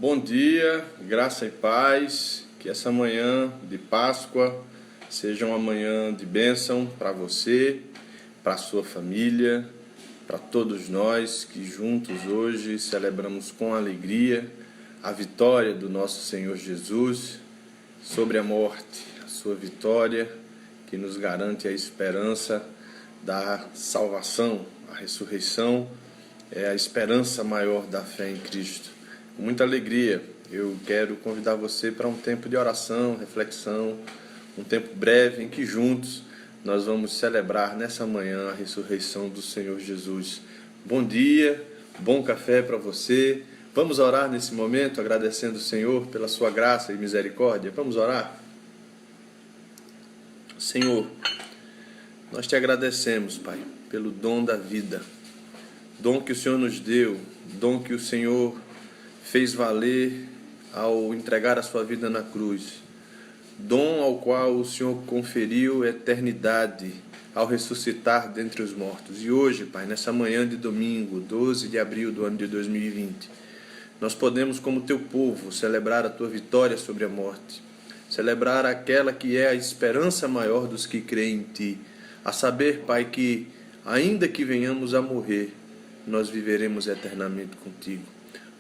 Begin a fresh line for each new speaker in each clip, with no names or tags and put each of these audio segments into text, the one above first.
Bom dia, graça e paz, que essa manhã de Páscoa seja uma manhã de bênção para você, para a sua família, para todos nós que juntos hoje celebramos com alegria a vitória do nosso Senhor Jesus sobre a morte, a sua vitória que nos garante a esperança da salvação. A ressurreição é a esperança maior da fé em Cristo. Com muita alegria, eu quero convidar você para um tempo de oração, reflexão, um tempo breve em que juntos nós vamos celebrar nessa manhã a ressurreição do Senhor Jesus. Bom dia, bom café para você. Vamos orar nesse momento, agradecendo o Senhor pela sua graça e misericórdia. Vamos orar? Senhor, nós te agradecemos, Pai, pelo dom da vida, dom que o Senhor nos deu, dom que o Senhor fez valer ao entregar a sua vida na cruz, dom ao qual o Senhor conferiu eternidade ao ressuscitar dentre os mortos. E hoje, Pai, nessa manhã de domingo, 12 de abril do ano de 2020, nós podemos, como teu povo, celebrar a tua vitória sobre a morte, celebrar aquela que é a esperança maior dos que creem em ti, a saber, Pai, que ainda que venhamos a morrer, nós viveremos eternamente contigo.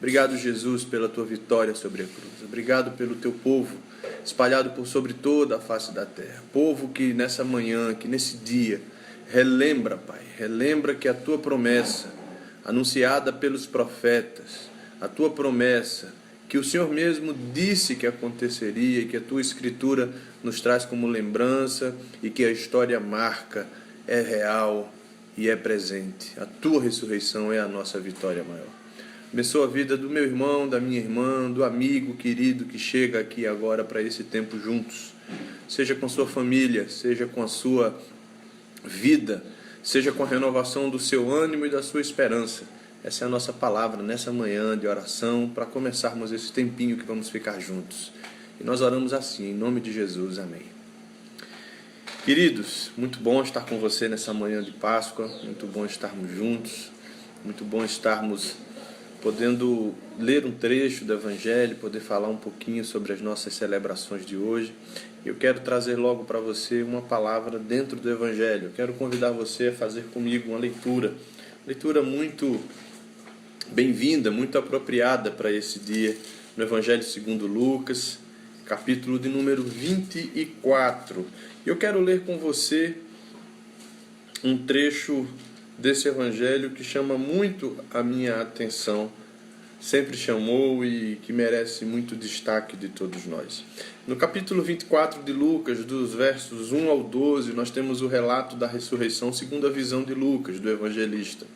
Obrigado, Jesus, pela tua vitória sobre a cruz. Obrigado pelo teu povo espalhado por sobre toda a face da terra. Povo que nessa manhã, que nesse dia, relembra, Pai, relembra que a tua promessa, anunciada pelos profetas, a tua promessa, que o Senhor mesmo disse que aconteceria, e que a tua Escritura nos traz como lembrança, e que a história marca, é real e é presente. A tua ressurreição é a nossa vitória maior. Abençoa a vida do meu irmão, da minha irmã, do amigo querido que chega aqui agora para esse tempo juntos. Seja com sua família, seja com a sua vida, seja com a renovação do seu ânimo e da sua esperança. Essa é a nossa palavra nessa manhã de oração para começarmos esse tempinho que vamos ficar juntos. E nós oramos assim, em nome de Jesus, amém. Queridos, muito bom estar com você nessa manhã de Páscoa, muito bom estarmos juntos, muito bom estarmos podendo ler um trecho do Evangelho, poder falar um pouquinho sobre as nossas celebrações de hoje. Eu quero trazer logo para você uma palavra dentro do Evangelho. Eu quero convidar você a fazer comigo uma leitura muito bem-vinda, muito apropriada para esse dia, no Evangelho segundo Lucas, capítulo de número 24. Eu quero ler com você um trecho desse evangelho que chama muito a minha atenção, sempre chamou e que merece muito destaque de todos nós. No capítulo 24 de Lucas, dos versos 1 ao 12, nós temos o relato da ressurreição segundo a visão de Lucas, do evangelista.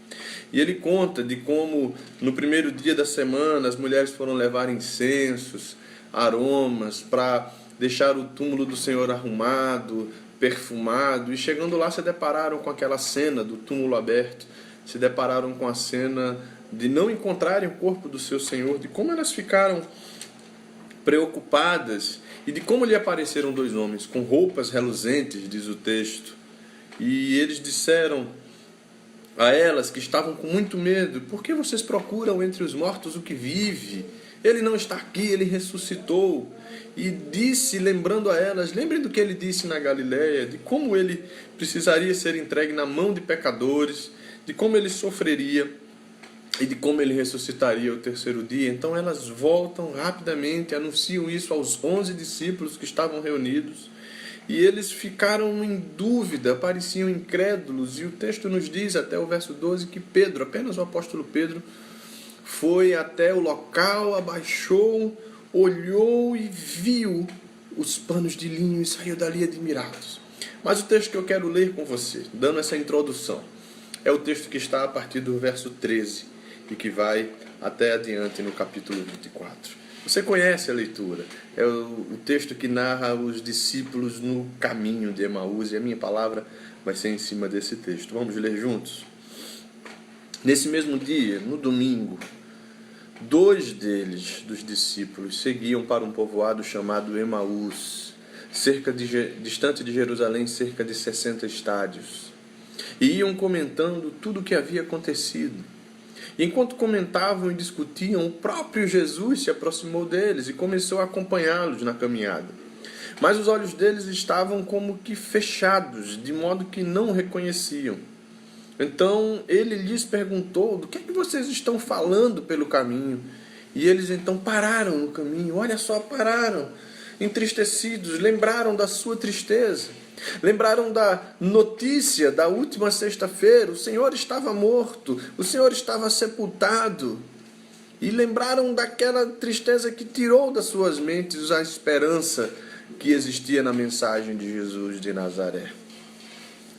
E ele conta de como no primeiro dia da semana as mulheres foram levar incensos, aromas, para deixar o túmulo do Senhor arrumado, perfumado, e chegando lá se depararam com aquela cena do túmulo aberto, se depararam com a cena de não encontrarem o corpo do seu Senhor, de como elas ficaram preocupadas e de como lhe apareceram dois homens com roupas reluzentes, diz o texto. E eles disseram a elas que estavam com muito medo: por que vocês procuram entre os mortos o que vive? Ele não está aqui, ele ressuscitou. E disse, lembrando a elas, lembrem do que ele disse na Galileia, de como ele precisaria ser entregue na mão de pecadores, de como ele sofreria e de como ele ressuscitaria ao terceiro dia. Então elas voltam rapidamente, anunciam isso aos 11 discípulos que estavam reunidos, e eles ficaram em dúvida, pareciam incrédulos, e o texto nos diz até o verso 12 que Pedro, apenas o apóstolo Pedro, foi até o local, abaixou, olhou e viu os panos de linho e saiu dali admirados. Mas o texto que eu quero ler com você, dando essa introdução, é o texto que está a partir do verso 13 e que vai até adiante no capítulo 24. Você conhece a leitura, é o texto que narra os discípulos no caminho de Emaús, e a minha palavra vai ser em cima desse texto. Vamos ler juntos? Nesse mesmo dia, no domingo, 2 deles, dos discípulos, seguiam para um povoado chamado Emaús, distante de Jerusalém, cerca de 60 estádios, e iam comentando tudo o que havia acontecido. E enquanto comentavam e discutiam, o próprio Jesus se aproximou deles e começou a acompanhá-los na caminhada. Mas os olhos deles estavam como que fechados, de modo que não o reconheciam. Então ele lhes perguntou: do que é que vocês estão falando pelo caminho? E eles então pararam no caminho. Olha só, pararam, entristecidos, lembraram da sua tristeza. Lembraram da notícia da última sexta-feira: o Senhor estava morto, o Senhor estava sepultado. E lembraram daquela tristeza que tirou das suas mentes a esperança que existia na mensagem de Jesus de Nazaré.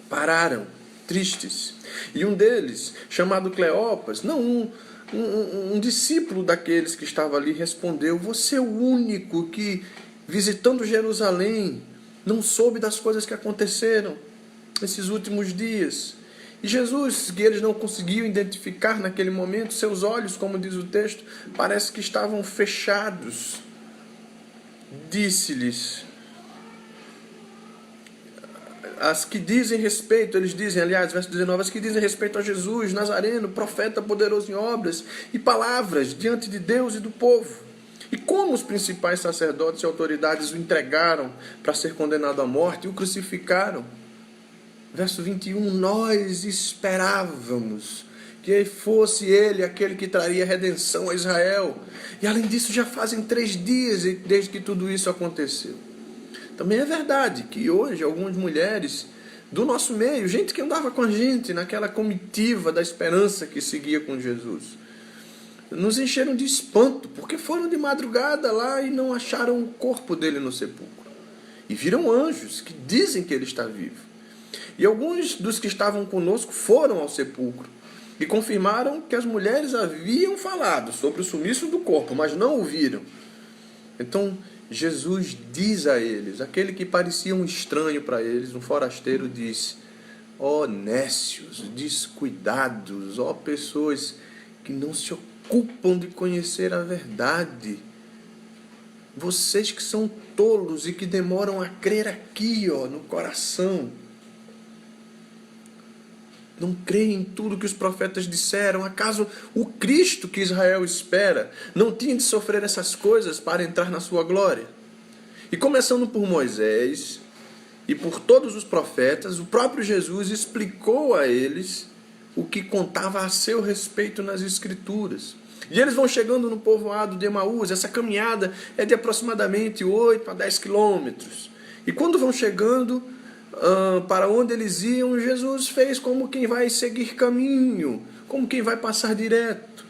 Pararam, tristes. E um deles, chamado Cleopas, um discípulo daqueles que estava ali, respondeu: você é o único que, visitando Jerusalém, não soube das coisas que aconteceram nesses últimos dias. E Jesus, que eles não conseguiam identificar naquele momento, seus olhos, como diz o texto, parece que estavam fechados. Disse-lhes: as que dizem respeito, eles dizem, aliás, verso 19, as que dizem respeito a Jesus, Nazareno, profeta poderoso em obras e palavras diante de Deus e do povo. E como os principais sacerdotes e autoridades o entregaram para ser condenado à morte e o crucificaram. Verso 21, nós esperávamos que fosse ele aquele que traria redenção a Israel. E além disso, já fazem 3 dias desde que tudo isso aconteceu. Também é verdade que hoje algumas mulheres do nosso meio, gente que andava com a gente naquela comitiva da esperança que seguia com Jesus, nos encheram de espanto, porque foram de madrugada lá e não acharam o corpo dele no sepulcro. E viram anjos que dizem que ele está vivo. E alguns dos que estavam conosco foram ao sepulcro e confirmaram que as mulheres haviam falado sobre o sumiço do corpo, mas não o viram. Então Jesus diz a eles, aquele que parecia um estranho para eles, um forasteiro, disse: ó nécios, descuidados, ó pessoas que não se ocupam de conhecer a verdade, vocês que são tolos e que demoram a crer aqui, no coração, não creem em tudo que os profetas disseram. Acaso o Cristo que Israel espera não tinha de sofrer essas coisas para entrar na sua glória? E começando por Moisés e por todos os profetas, o próprio Jesus explicou a eles o que contava a seu respeito nas Escrituras. E eles vão chegando no povoado de Emaús. Essa caminhada é de aproximadamente 8 a 10 quilômetros. E quando vão chegando para onde eles iam, Jesus fez como quem vai seguir caminho, como quem vai passar direto.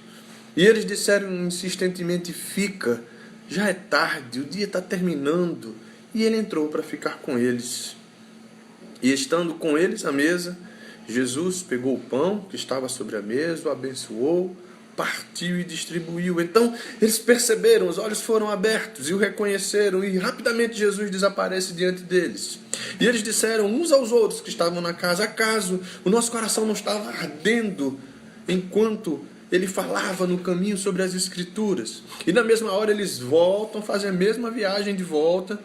E eles disseram insistentemente: fica, já é tarde, o dia está terminando. E ele entrou para ficar com eles. E estando com eles à mesa, Jesus pegou o pão que estava sobre a mesa, o abençoou, partiu e distribuiu. Então eles perceberam, os olhos foram abertos e o reconheceram, e rapidamente Jesus desaparece diante deles. E eles disseram uns aos outros que estavam na casa: acaso o nosso coração não estava ardendo enquanto ele falava no caminho sobre as Escrituras? E na mesma hora eles voltam, fazem a mesma viagem de volta,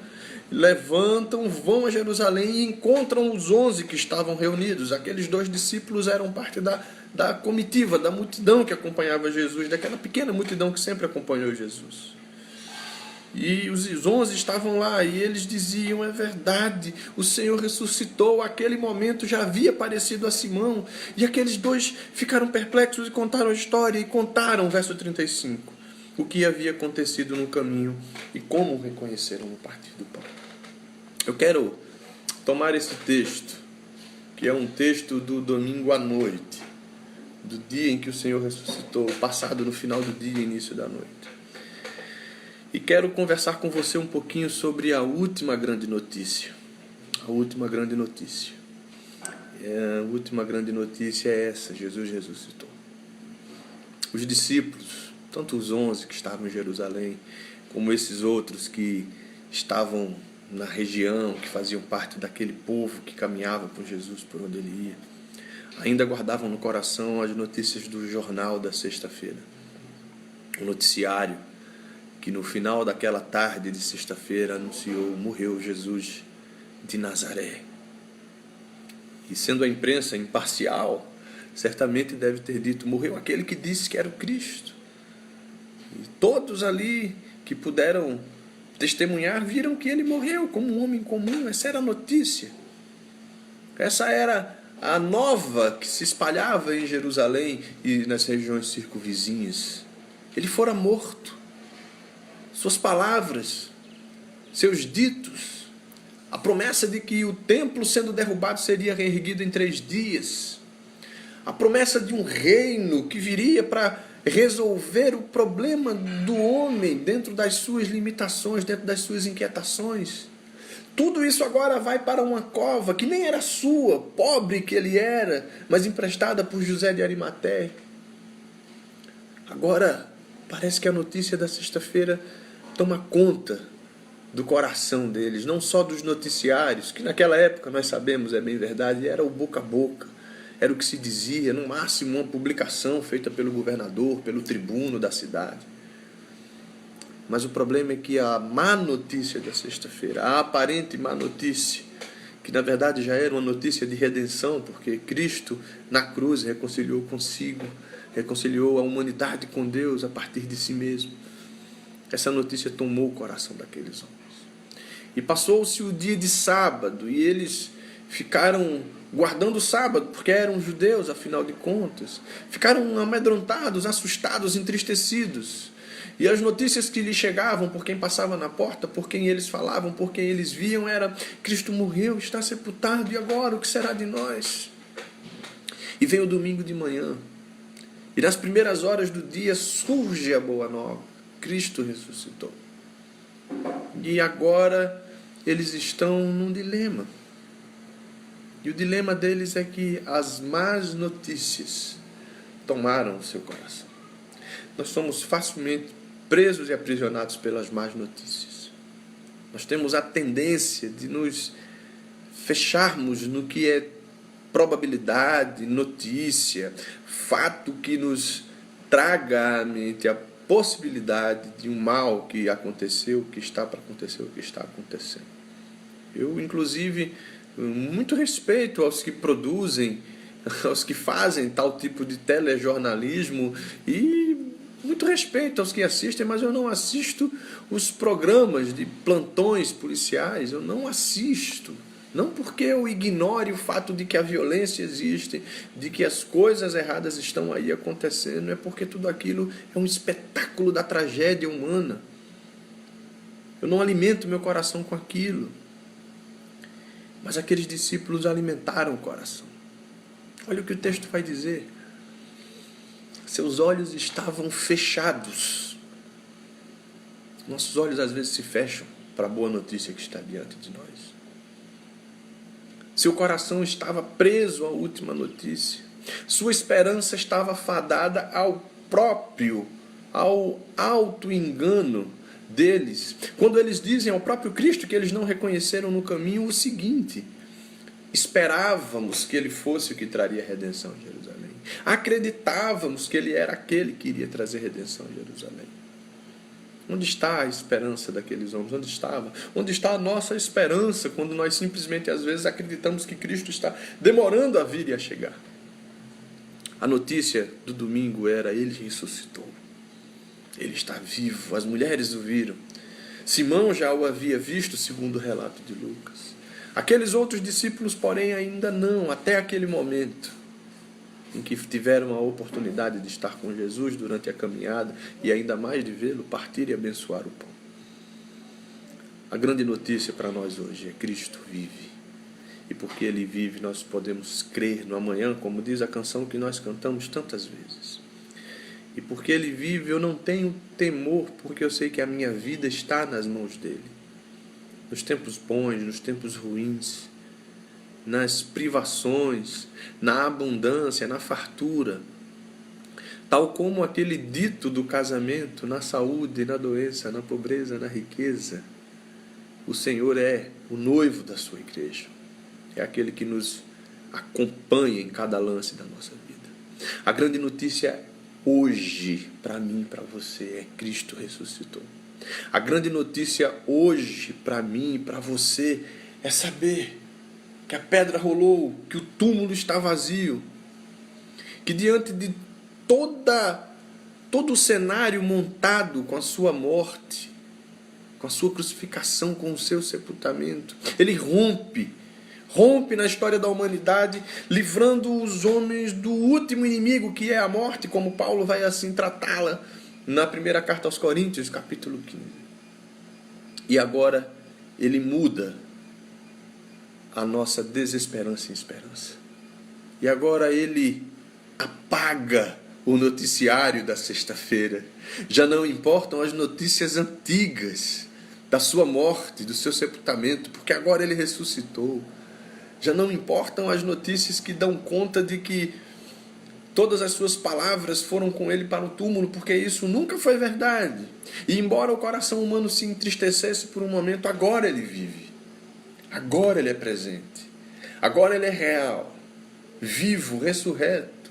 levantam, vão a Jerusalém e encontram os 11 que estavam reunidos. Aqueles 2 discípulos eram parte da comitiva, da multidão que acompanhava Jesus, daquela pequena multidão que sempre acompanhou Jesus. E os 11 estavam lá e eles diziam: é verdade, o Senhor ressuscitou. Aquele momento já havia aparecido a Simão. E aqueles 2 ficaram perplexos e contaram a história. E contaram, verso 35, o que havia acontecido no caminho e como o reconheceram no partir do pão. Eu quero tomar esse texto, que é um texto do domingo à noite, do dia em que o Senhor ressuscitou, passado no final do dia e início da noite. E quero conversar com você um pouquinho sobre a última grande notícia. A última grande notícia. A última grande notícia é essa: Jesus ressuscitou. Os discípulos, tanto os 11 que estavam em Jerusalém, como esses outros que estavam na região, que faziam parte daquele povo que caminhava com Jesus por onde ele ia, ainda guardavam no coração as notícias do jornal da sexta-feira. O noticiário que no final daquela tarde de sexta-feira anunciou: morreu Jesus de Nazaré. E sendo a imprensa imparcial, certamente deve ter dito: morreu aquele que disse que era o Cristo. E todos ali que puderam testemunhar viram que ele morreu como um homem comum. Essa era a notícia. Essa era a nova que se espalhava em Jerusalém e nas regiões circunvizinhas. Ele fora morto. Suas palavras, seus ditos, a promessa de que o templo sendo derrubado seria reerguido em 3 dias, a promessa de um reino que viria para resolver o problema do homem dentro das suas limitações, dentro das suas inquietações. Tudo isso agora vai para uma cova que nem era sua, pobre que ele era, mas emprestada por José de Arimateia. Agora, parece que a notícia da sexta-feira toma conta do coração deles, não só dos noticiários, que naquela época nós sabemos, é bem verdade, era o boca a boca, era o que se dizia, no máximo uma publicação feita pelo governador, pelo tribuno da cidade. Mas o problema é que a má notícia da sexta-feira, a aparente má notícia, que na verdade já era uma notícia de redenção, porque Cristo na cruz reconciliou consigo, reconciliou a humanidade com Deus a partir de si mesmo. Essa notícia tomou o coração daqueles homens. E passou-se o dia de sábado, e eles ficaram guardando o sábado, porque eram judeus, afinal de contas. Ficaram amedrontados, assustados, entristecidos. E as notícias que lhes chegavam por quem passava na porta, por quem eles falavam, por quem eles viam, era: Cristo morreu, está sepultado, e agora o que será de nós? E vem o domingo de manhã, e nas primeiras horas do dia surge a boa nova: Cristo ressuscitou. E agora eles estão num dilema. E o dilema deles é que as más notícias tomaram o seu coração. Nós somos facilmente presos e aprisionados pelas más notícias. Nós temos a tendência de nos fecharmos no que é probabilidade, notícia, fato que nos traga à mente a possibilidade de um mal que aconteceu, que está para acontecer, o que está acontecendo. Eu, inclusive, muito respeito aos que produzem, aos que fazem tal tipo de telejornalismo, e muito respeito aos que assistem, mas eu não assisto os programas de plantões policiais, eu não assisto. Não porque eu ignore o fato de que a violência existe, de que as coisas erradas estão aí acontecendo, é porque tudo aquilo é um espetáculo da tragédia humana. Eu não alimento meu coração com aquilo. Mas aqueles discípulos alimentaram o coração. Olha o que o texto vai dizer. Seus olhos estavam fechados. Nossos olhos às vezes se fecham para a boa notícia que está diante de nós. Seu coração estava preso à última notícia. Sua esperança estava fadada ao auto-engano deles. Quando eles dizem ao próprio Cristo que eles não reconheceram no caminho o seguinte: esperávamos que ele fosse o que traria redenção a Jerusalém. Acreditávamos que ele era aquele que iria trazer redenção a Jerusalém. Onde está a esperança daqueles homens? Onde estava? Onde está a nossa esperança quando nós simplesmente às vezes acreditamos que Cristo está demorando a vir e a chegar? A notícia do domingo era: ele ressuscitou. Ele está vivo. As mulheres o viram. Simão já o havia visto, segundo o relato de Lucas. Aqueles outros discípulos, porém, ainda não, até aquele momento em que tiveram a oportunidade de estar com Jesus durante a caminhada e ainda mais de vê-lo partir e abençoar o pão. A grande notícia para nós hoje é: Cristo vive. E porque Ele vive, nós podemos crer no amanhã, como diz a canção que nós cantamos tantas vezes. E porque Ele vive, eu não tenho temor, porque eu sei que a minha vida está nas mãos dEle. Nos tempos bons, nos tempos ruins, nas privações, na abundância, na fartura. Tal como aquele dito do casamento: na saúde, na doença, na pobreza, na riqueza. O Senhor é o noivo da sua igreja. É aquele que nos acompanha em cada lance da nossa vida. A grande notícia hoje, para mim e para você, é: Cristo ressuscitou. A grande notícia hoje, para mim e para você, é saber que a pedra rolou, que o túmulo está vazio que diante de todo o cenário montado com a sua morte, com a sua crucificação, com o seu sepultamento, ele rompe na história da humanidade, livrando os homens do último inimigo, que é a morte, como Paulo vai assim tratá-la na primeira carta aos Coríntios, capítulo 15. E agora ele muda a nossa desesperança em esperança. E agora ele apaga o noticiário da sexta-feira. Já não importam as notícias antigas da sua morte, do seu sepultamento, porque agora ele ressuscitou. Já não importam as notícias que dão conta de que todas as suas palavras foram com ele para o túmulo, porque isso nunca foi verdade. E embora o coração humano se entristecesse por um momento, agora ele vive. Agora ele é presente. Agora ele é real, vivo, ressurreto.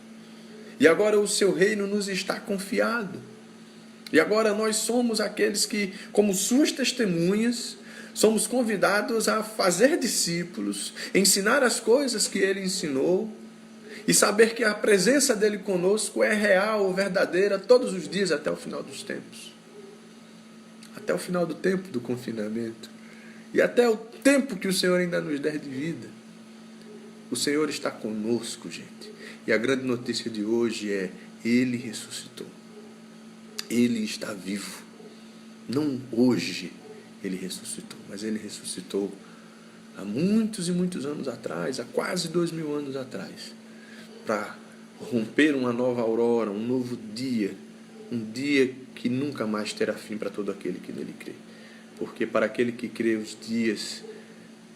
E agora o seu reino nos está confiado. E agora nós somos aqueles que, como suas testemunhas, somos convidados a fazer discípulos, ensinar as coisas que ele ensinou e saber que a presença dele conosco é real, verdadeira, todos os dias até o final dos tempos. Até o final do tempo do confinamento. E até o tempo que o Senhor ainda nos der de vida. O Senhor está conosco, gente. E a grande notícia de hoje é: ele ressuscitou. Ele está vivo. Não hoje ele ressuscitou, mas ele ressuscitou há muitos e muitos anos atrás, há quase 2000 anos atrás, para romper uma nova aurora, um novo dia, um dia que nunca mais terá fim para todo aquele que nele crê. Porque para aquele que crê, os dias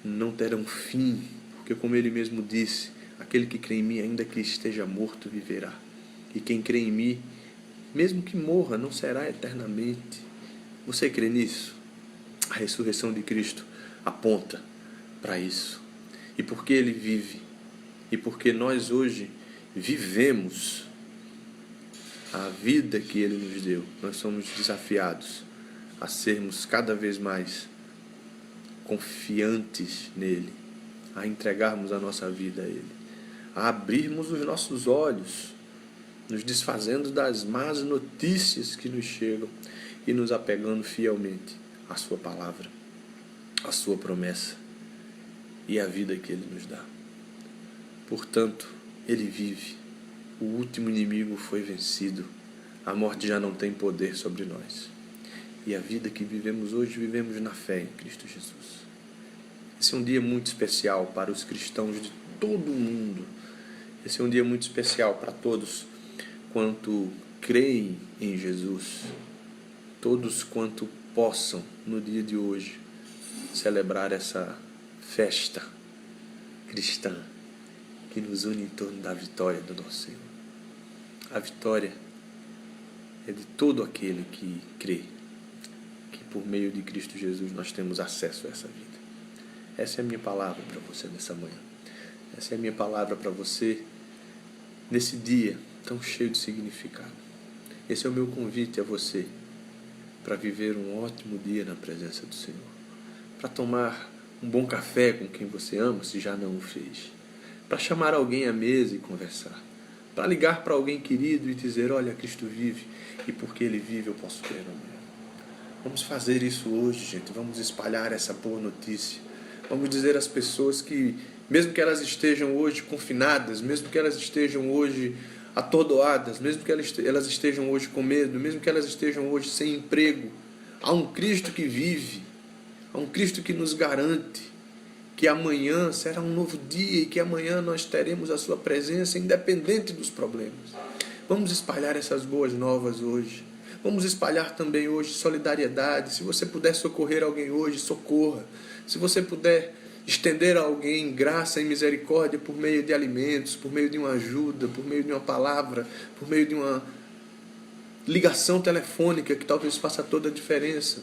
não terão fim, porque como ele mesmo disse, aquele que crê em mim, ainda que esteja morto, viverá. E quem crê em mim, mesmo que morra, não será eternamente. Você crê nisso? A ressurreição de Cristo aponta para isso. E porque ele vive, e porque nós hoje vivemos a vida que ele nos deu, nós somos desafiados a sermos cada vez mais confiantes nele, a entregarmos a nossa vida a ele, a abrirmos os nossos olhos, nos desfazendo das más notícias que nos chegam e nos apegando fielmente à sua palavra, à sua promessa e à vida que ele nos dá. Portanto, ele vive. O último inimigo foi vencido. A morte já não tem poder sobre nós. E a vida que vivemos hoje, vivemos na fé em Cristo Jesus. Esse é um dia muito especial para os cristãos de todo o mundo. Esse é um dia muito especial para todos quanto creem em Jesus. Todos quanto possam, no dia de hoje, celebrar essa festa cristã que nos une em torno da vitória do nosso Senhor. A vitória é de todo aquele que crê que por meio de Cristo Jesus nós temos acesso a essa vida. Essa é a minha palavra para você nessa manhã. Essa é a minha palavra para você nesse dia tão cheio de significado. Esse é o meu convite a você para viver um ótimo dia na presença do Senhor. Para tomar um bom café com quem você ama, se já não o fez. Para chamar alguém à mesa e conversar. Para ligar para alguém querido e dizer: olha, Cristo vive, e porque Ele vive eu posso crer amanhã. Vamos fazer isso hoje, gente. Vamos espalhar essa boa notícia. Vamos dizer às pessoas que, mesmo que elas estejam hoje confinadas, mesmo que elas estejam hoje atordoadas, mesmo que elas estejam hoje com medo, mesmo que elas estejam hoje sem emprego, há um Cristo que vive, há um Cristo que nos garante que amanhã será um novo dia e que amanhã nós teremos a sua presença independente dos problemas. Vamos espalhar essas boas novas hoje. Vamos espalhar também hoje solidariedade. Se você puder socorrer alguém hoje, socorra. Se você puder estender a alguém graça e misericórdia por meio de alimentos, por meio de uma ajuda, por meio de uma palavra, por meio de uma ligação telefônica que talvez faça toda a diferença,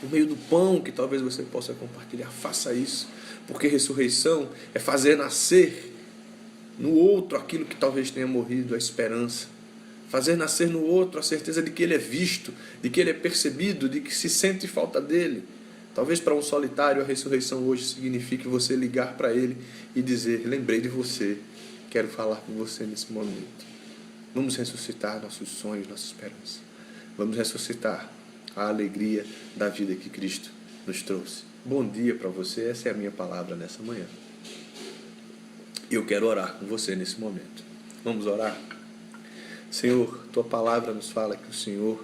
por meio do pão que talvez você possa compartilhar, faça isso, porque ressurreição é fazer nascer no outro aquilo que talvez tenha morrido, a esperança, fazer nascer no outro a certeza de que ele é visto, de que ele é percebido, de que se sente falta dele. Talvez para um solitário a ressurreição hoje signifique você ligar para ele e dizer: lembrei de você, quero falar com você nesse momento. Vamos ressuscitar nossos sonhos, nossa esperança. Vamos ressuscitar a alegria da vida que Cristo nos trouxe. Bom dia para você, essa é a minha palavra nessa manhã. Eu quero orar com você nesse momento. Vamos orar? Senhor, Tua palavra nos fala que o Senhor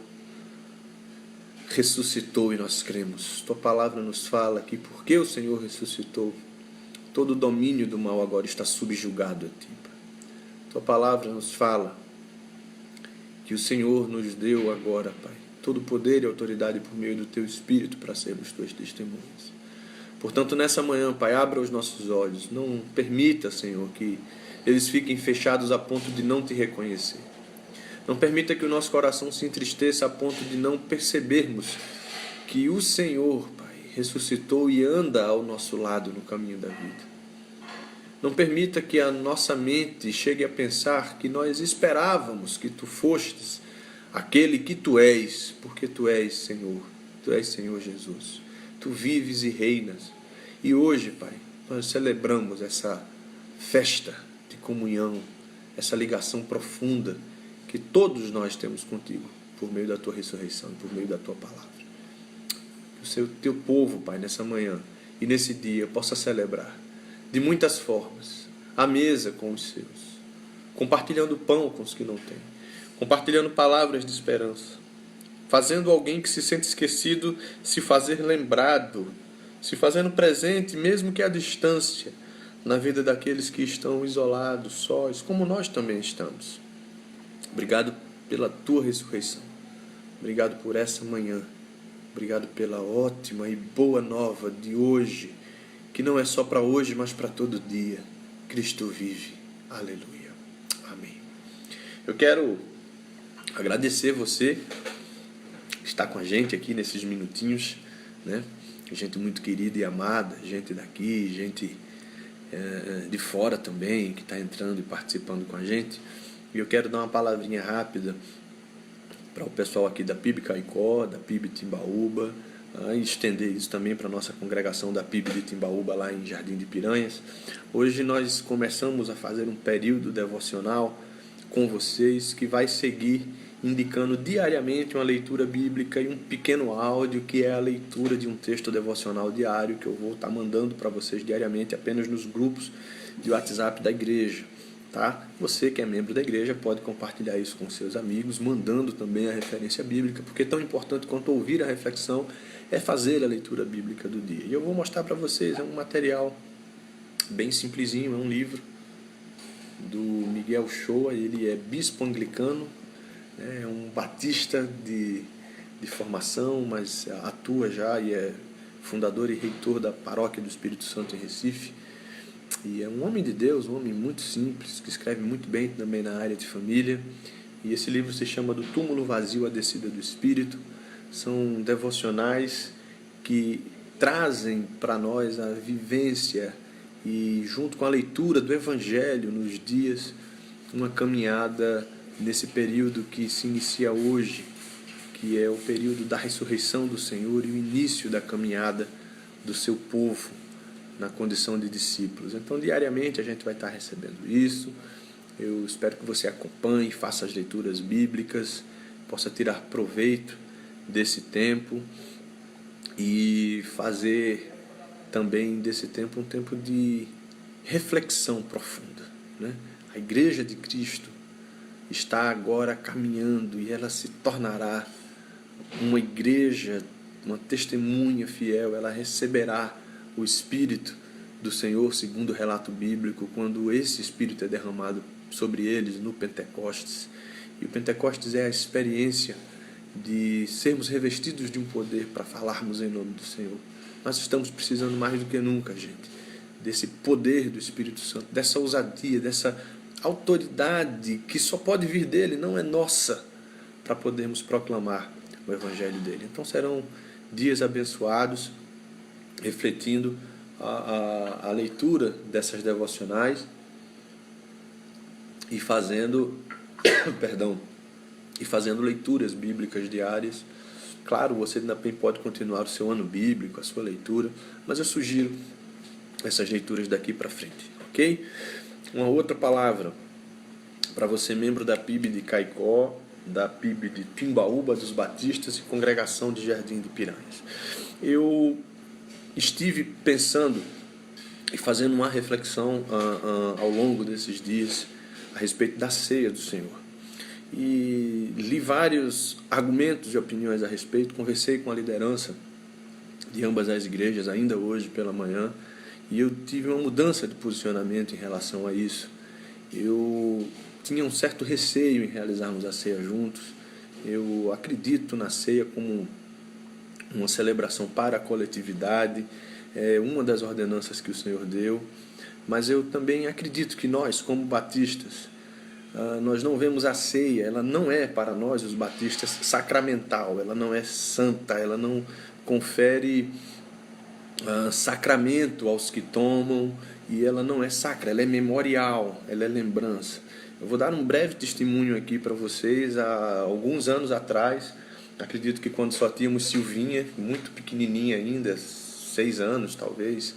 ressuscitou e nós cremos. Tua palavra nos fala que porque o Senhor ressuscitou, todo o domínio do mal agora está subjugado a Ti. Tua palavra nos fala que o Senhor nos deu agora, Pai, todo o poder e autoridade por meio do Teu Espírito para sermos Tuas testemunhas. Portanto, nessa manhã, Pai, abra os nossos olhos. Não permita, Senhor, que eles fiquem fechados a ponto de não Te reconhecer. Não permita que o nosso coração se entristeça a ponto de não percebermos que o Senhor, Pai, ressuscitou e anda ao nosso lado no caminho da vida. Não permita que a nossa mente chegue a pensar que nós esperávamos que Tu fostes aquele que Tu és, porque Tu és Senhor, Tu és Senhor Jesus. Tu vives e reinas. E hoje, Pai, nós celebramos essa festa de comunhão, essa ligação profunda que todos nós temos contigo, por meio da Tua ressurreição e por meio da Tua palavra. Que o Teu povo, Pai, nessa manhã e nesse dia possa celebrar de muitas formas, à mesa com os seus, compartilhando pão com os que não têm, compartilhando palavras de esperança, fazendo alguém que se sente esquecido se fazer lembrado, se fazendo presente, mesmo que à distância, na vida daqueles que estão isolados, sós, como nós também estamos. Obrigado pela Tua ressurreição. Obrigado por essa manhã. Obrigado pela ótima e boa nova de hoje, que não é só para hoje, mas para todo dia. Cristo vive. Aleluia. Amém. Eu quero agradecer você que está com a gente aqui nesses minutinhos, né? Gente muito querida e amada, gente daqui, gente de fora também, que está entrando e participando com a gente. E eu quero dar uma palavrinha rápida para o pessoal aqui da PIB Caicó, da PIB Timbaúba, e estender isso também para a nossa congregação da PIB de Timbaúba, lá em Jardim de Piranhas. Hoje nós começamos a fazer um período devocional com vocês, que vai seguir indicando diariamente uma leitura bíblica e um pequeno áudio, que é a leitura de um texto devocional diário, que eu vou estar mandando para vocês diariamente, apenas nos grupos de WhatsApp da igreja. Tá? Você que é membro da igreja pode compartilhar isso com seus amigos, mandando também a referência bíblica, porque tão importante quanto ouvir a reflexão é fazer a leitura bíblica do dia. E eu vou mostrar para vocês, é um material bem simplesinho, é um livro do Miguel Shoa, ele é bispo anglicano, é um batista de formação, mas atua já e é fundador e reitor da Paróquia do Espírito Santo em Recife. E é um homem de Deus, um homem muito simples, que escreve muito bem também na área de família. E esse livro se chama Do Túmulo Vazio à Descida do Espírito. São devocionais que trazem para nós a vivência e, junto com a leitura do Evangelho nos dias, uma caminhada nesse período que se inicia hoje, que é o período da ressurreição do Senhor e o início da caminhada do seu povo na condição de discípulos. Então, diariamente a gente vai estar recebendo isso. Eu espero que você acompanhe, faça as leituras bíblicas, possa tirar proveito desse tempo e fazer também desse tempo um tempo de reflexão profunda, né? A Igreja de Cristo está agora caminhando e ela se tornará uma igreja, uma testemunha fiel. Ela receberá o Espírito do Senhor, segundo o relato bíblico, quando esse Espírito é derramado sobre eles no Pentecostes. E o Pentecostes é a experiência de sermos revestidos de um poder para falarmos em nome do Senhor. Nós estamos precisando mais do que nunca, gente, desse poder do Espírito Santo, dessa ousadia, dessa autoridade que só pode vir dele, não é nossa, para podermos proclamar o Evangelho dele. Então serão dias abençoados, refletindo a leitura dessas devocionais e fazendo leituras bíblicas diárias. Claro, você também pode continuar o seu ano bíblico, a sua leitura, mas eu sugiro essas leituras daqui para frente, ok? Uma outra palavra para você, membro da PIB de Caicó, da PIB de Timbaúba dos Batistas e Congregação de Jardim de Piranhas. Eu estive pensando e fazendo uma reflexão ao longo desses dias a respeito da ceia do Senhor. E li vários argumentos e opiniões a respeito, conversei com a liderança de ambas as igrejas ainda hoje pela manhã, e eu tive uma mudança de posicionamento em relação a isso. Eu tinha um certo receio em realizarmos a ceia juntos. Eu acredito na ceia como uma celebração para a coletividade, é uma das ordenanças que o Senhor deu, mas eu também acredito que nós, como batistas, nós não vemos a ceia, ela não é para nós, os batistas, sacramental, ela não é santa, ela não confere sacramento aos que tomam, e ela não é sacra, ela é memorial, ela é lembrança. Eu vou dar um breve testemunho aqui para vocês. Há alguns anos atrás, acredito que quando só tínhamos Silvinha, muito pequenininha ainda, 6 anos talvez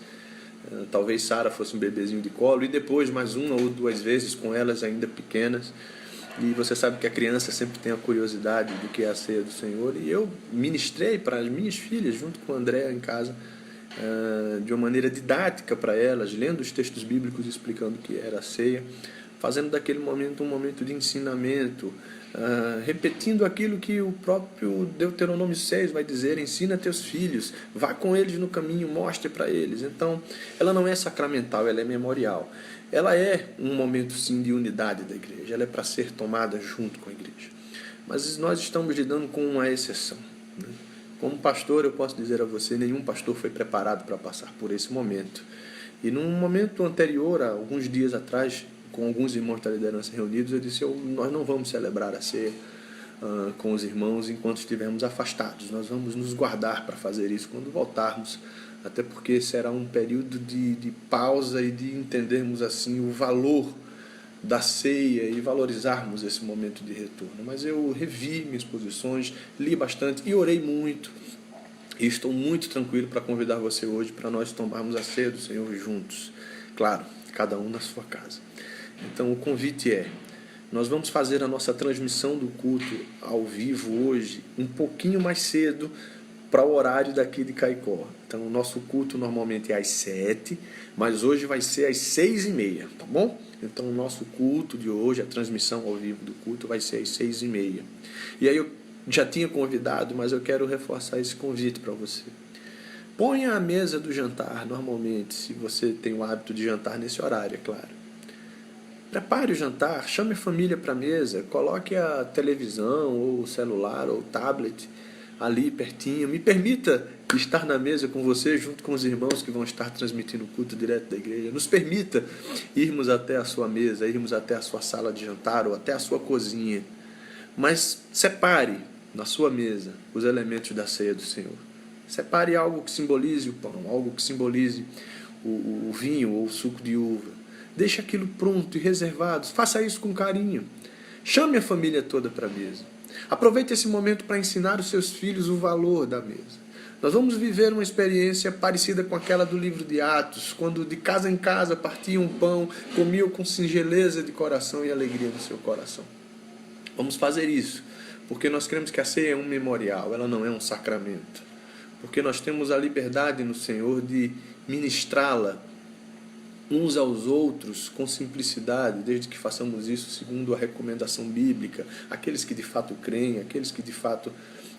Sara fosse um bebezinho de colo, e depois mais uma ou duas vezes com elas ainda pequenas. E você sabe que a criança sempre tem a curiosidade do que é a ceia do Senhor, e eu ministrei para as minhas filhas junto com a Andréa em casa, de uma maneira didática para elas, lendo os textos bíblicos explicando o que era a ceia, fazendo daquele momento um momento de ensinamento, repetindo aquilo que o próprio Deuteronômio 6 vai dizer: ensina teus filhos, vá com eles no caminho, mostre para eles. Então, ela não é sacramental, ela é memorial. Ela é um momento, sim, de unidade da igreja, ela é para ser tomada junto com a igreja. Mas nós estamos lidando com uma exceção, né? Como pastor, eu posso dizer a você, nenhum pastor foi preparado para passar por esse momento. E num momento anterior, há alguns dias atrás, com alguns irmãos da liderança reunidos, eu disse: nós não vamos celebrar a ceia com os irmãos enquanto estivermos afastados. Nós vamos nos guardar para fazer isso quando voltarmos, até porque será um período de pausa e de entendermos assim o valor da ceia e valorizarmos esse momento de retorno. Mas eu revi minhas posições, li bastante e orei muito. E estou muito tranquilo para convidar você hoje para nós tomarmos a ceia do Senhor juntos. Claro, cada um na sua casa. Então o convite é: nós vamos fazer a nossa transmissão do culto ao vivo hoje um pouquinho mais cedo para o horário daqui de Caicó. Então o nosso culto normalmente é às 7, mas hoje vai ser às 6h30, tá bom? Então o nosso culto de hoje, a transmissão ao vivo do culto, vai ser às 6h30. E aí eu já tinha convidado, mas eu quero reforçar esse convite para você. Ponha a mesa do jantar, normalmente, se você tem o hábito de jantar nesse horário, é claro. Prepare o jantar, chame a família para a mesa, coloque a televisão, ou o celular, ou o tablet ali pertinho. Me permita estar na mesa com você, junto com os irmãos que vão estar transmitindo o culto direto da igreja. Nos permita irmos até a sua mesa, irmos até a sua sala de jantar, ou até a sua cozinha. Mas separe na sua mesa os elementos da ceia do Senhor. Separe algo que simbolize o pão, algo que simbolize o vinho ou o suco de uva. Deixe aquilo pronto e reservado. Faça isso com carinho. Chame a família toda para a mesa. Aproveite esse momento para ensinar os seus filhos o valor da mesa. Nós vamos viver uma experiência parecida com aquela do livro de Atos, quando de casa em casa partiam pão, comiam com singeleza de coração e alegria no seu coração. Vamos fazer isso, porque nós cremos que a ceia é um memorial, ela não é um sacramento. Porque nós temos a liberdade no Senhor de ministrá-la uns aos outros com simplicidade, desde que façamos isso segundo a recomendação bíblica, aqueles que de fato creem, aqueles que de fato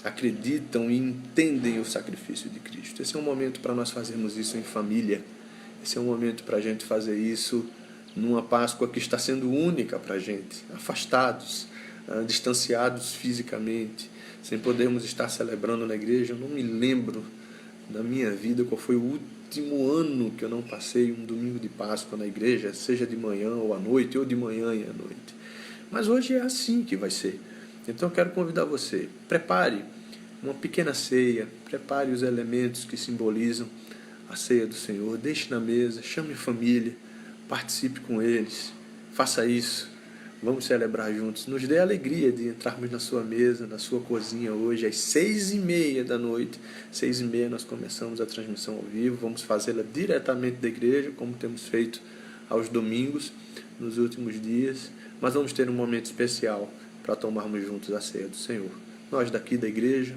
acreditam e entendem o sacrifício de Cristo. Esse é um momento para nós fazermos isso em família. Esse é um momento para a gente fazer isso numa Páscoa que está sendo única para a gente, afastados, distanciados fisicamente, sem podermos estar celebrando na igreja. Eu não me lembro na minha vida qual foi o último ano que eu não passei um domingo de Páscoa na igreja, seja de manhã ou à noite, ou de manhã e à noite. Mas hoje é assim que vai ser. Então eu quero convidar você, prepare uma pequena ceia, prepare os elementos que simbolizam a ceia do Senhor, deixe na mesa, chame a família, participe com eles, faça isso, vamos celebrar juntos. Nos dê a alegria de entrarmos na sua mesa, na sua cozinha hoje, às 6h30 da noite. 6h30 nós começamos a transmissão ao vivo, vamos fazê-la diretamente da igreja, como temos feito aos domingos, nos últimos dias, mas vamos ter um momento especial para tomarmos juntos a ceia do Senhor. Nós daqui da igreja,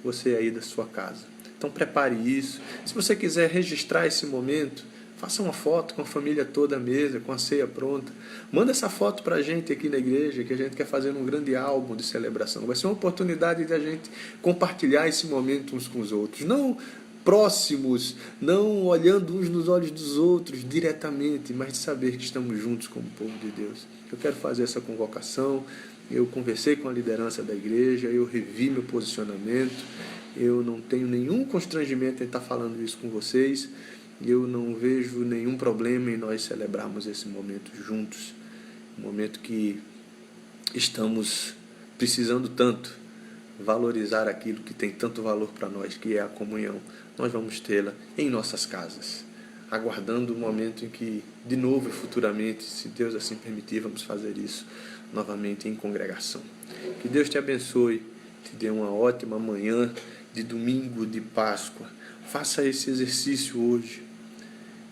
você aí da sua casa. Então prepare isso. Se você quiser registrar esse momento, faça uma foto com a família toda à mesa, com a ceia pronta. Manda essa foto para a gente aqui na igreja, que a gente quer fazer um grande álbum de celebração. Vai ser uma oportunidade de a gente compartilhar esse momento uns com os outros. Não próximos, não olhando uns nos olhos dos outros diretamente, mas de saber que estamos juntos como povo de Deus. Eu quero fazer essa convocação. Eu conversei com a liderança da igreja, eu revi meu posicionamento. Eu não tenho nenhum constrangimento em estar falando isso com vocês. Eu não vejo nenhum problema em nós celebrarmos esse momento juntos. Um momento que estamos precisando tanto valorizar aquilo que tem tanto valor para nós, que é a comunhão. Nós vamos tê-la em nossas casas, aguardando o momento em que, de novo e futuramente, se Deus assim permitir, vamos fazer isso novamente em congregação. Que Deus te abençoe, te dê uma ótima manhã de domingo de Páscoa. Faça esse exercício hoje.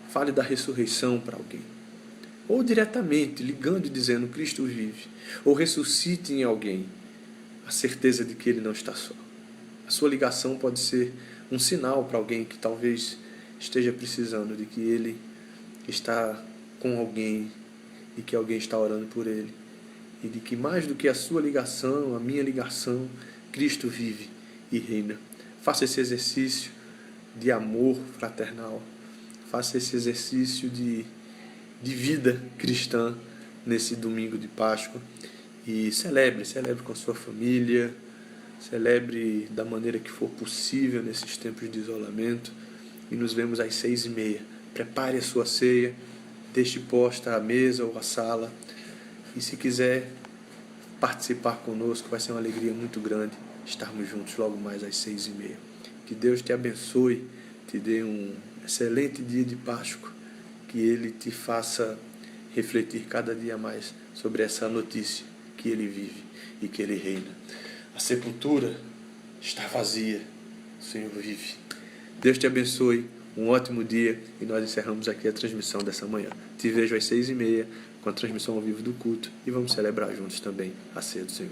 Fale da ressurreição para alguém. Ou diretamente, ligando e dizendo, Cristo vive. Ou ressuscite em alguém a certeza de que ele não está só. A sua ligação pode ser um sinal para alguém que talvez esteja precisando de que ele está com alguém e que alguém está orando por ele. E de que mais do que a sua ligação, a minha ligação, Cristo vive e reina. Faça esse exercício de amor fraternal. Faça esse exercício de vida cristã nesse domingo de Páscoa. E celebre com a sua família. Celebre da maneira que for possível nesses tempos de isolamento. E nos vemos às 6h30. Prepare a sua ceia. Deixe posta a mesa ou a sala. E se quiser participar conosco, vai ser uma alegria muito grande estarmos juntos logo mais às 6h30. Que Deus te abençoe, te dê um excelente dia de Páscoa, que Ele te faça refletir cada dia mais sobre essa notícia, que Ele vive e que Ele reina. A sepultura está vazia, o Senhor vive. Deus te abençoe, um ótimo dia, e nós encerramos aqui a transmissão dessa manhã. Te vejo às 6h30 com a transmissão ao vivo do culto e vamos celebrar juntos também a ceia do Senhor.